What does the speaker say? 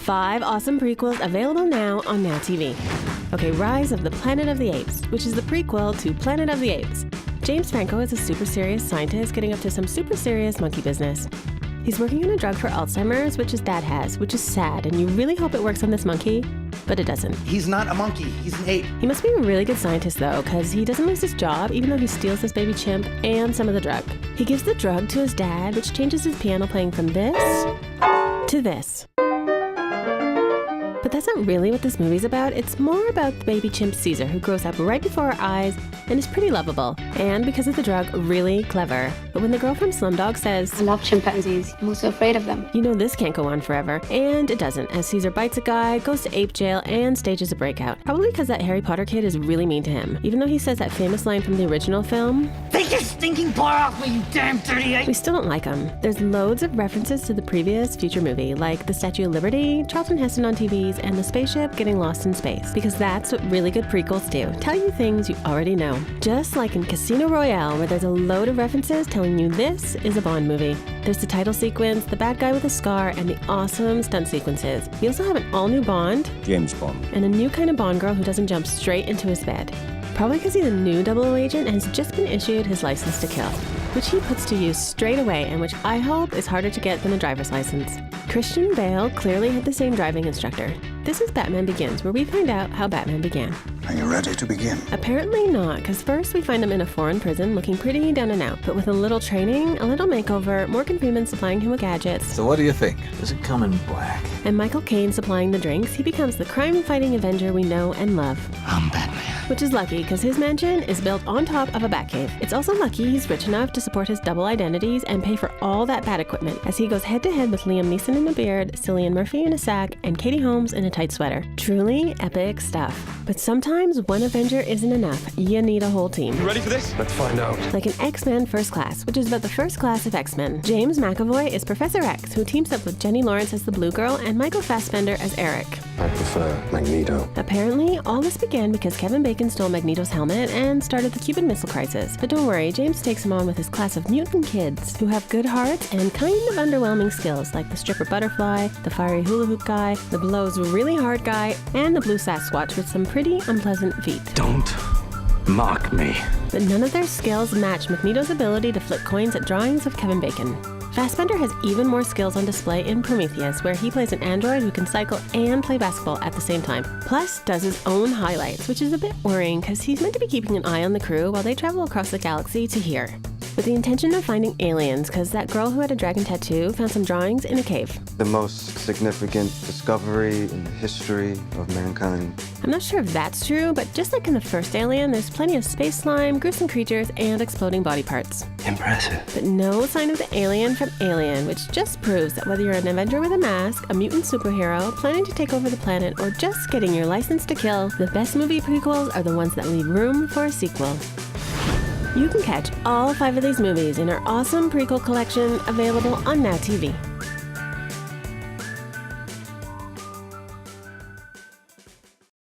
5 awesome prequels available now on Now TV. Okay, Rise of the Planet of the Apes, which is the prequel to Planet of the Apes. James Franco is a super serious scientist getting up to some super serious monkey business. He's working on a drug for Alzheimer's, which his dad has, which is sad, and you really hope it works on this monkey, but it doesn't. He's not a monkey, he's an ape. He must be a really good scientist though, because he doesn't lose his job even though he steals this baby chimp and some of the drug. He gives the drug to his dad, which changes his piano playing from this to this. But that's not really what this movie's about. It's more about the baby chimp Caesar, who grows up right before our eyes and is pretty lovable. And because of the drug, really clever. But when the girl from Slumdog says, I love chimpanzees. I'm also afraid of them. you know this can't go on forever. And it doesn't, as Caesar bites a guy, goes to ape jail, and stages a breakout. Probably because that Harry Potter kid is really mean to him. Even though he says that famous line from the original film, Take your stinking paw off me, you damn dirty ape! we still don't like him. There's loads of references to the previous future movie, like the Statue of Liberty, Charlton Heston on TVs, and the spaceship getting lost in space. Because that's what really good prequels do. Tell you things you already know. Just like in Casino Royale, where there's a load of references telling you this is a Bond movie. There's the title sequence, the bad guy with a scar, and the awesome stunt sequences. We also have an all-new Bond, James Bond. and a new kind of Bond girl who doesn't jump straight into his bed. Probably because he's a new 00 agent and has just been issued his license to kill, which he puts to use straight away and which I hope is harder to get than a driver's license. Christian Bale clearly had the same driving instructor. This is Batman Begins, where we find out how Batman began. Are you ready to begin? Apparently not, because first we find him in a foreign prison looking pretty down and out, but with a little training, a little makeover, Morgan Freeman supplying him with gadgets, So what do you think? Does it come in black? and Michael Caine supplying the drinks, he becomes the crime-fighting Avenger we know and love. I'm Batman. Which is lucky, because his mansion is built on top of a Batcave. It's also lucky he's rich enough to support his double identities and pay for all that bat equipment, as he goes head-to-head with Liam Neeson in a beard, Cillian Murphy in a sack, and Katie Holmes in a tight sweater. Truly epic stuff. But sometimes one Avenger isn't enough. You need a whole team. You ready for this? Let's find out. Like in X-Men First Class, which is about the first class of X-Men. James McAvoy is Professor X, who teams up with Jenny Lawrence as the Blue Girl and Michael Fassbender as Eric. I prefer Magneto. Apparently, all this began because Kevin Bacon stole Magneto's helmet and started the Cuban Missile Crisis. But don't worry, James takes him on with his class of mutant kids who have good hearts and kind of underwhelming skills, like the stripper butterfly, the fiery hula hoop guy, the blows really hard guy, and the blue Sasquatch with some pretty unpleasant feet. Don't mock me. But none of their skills match Magneto's ability to flip coins at drawings of Kevin Bacon. Fassbender has even more skills on display in Prometheus, where he plays an android who can cycle and play basketball at the same time. Plus, does his own highlights, which is a bit worrying because he's meant to be keeping an eye on the crew while they travel across the galaxy to here, with the intention of finding aliens, because that girl who had a dragon tattoo found some drawings in a cave. The most significant discovery in the history of mankind. I'm not sure if that's true, but just like in the first Alien, there's plenty of space slime, gruesome creatures, and exploding body parts. Impressive. But no sign of the alien from Alien, which just proves that whether you're an Avenger with a mask, a mutant superhero, planning to take over the planet, or just getting your license to kill, the best movie prequels are the ones that leave room for a sequel. You can catch all 5 of these movies in our awesome prequel collection available on Now TV.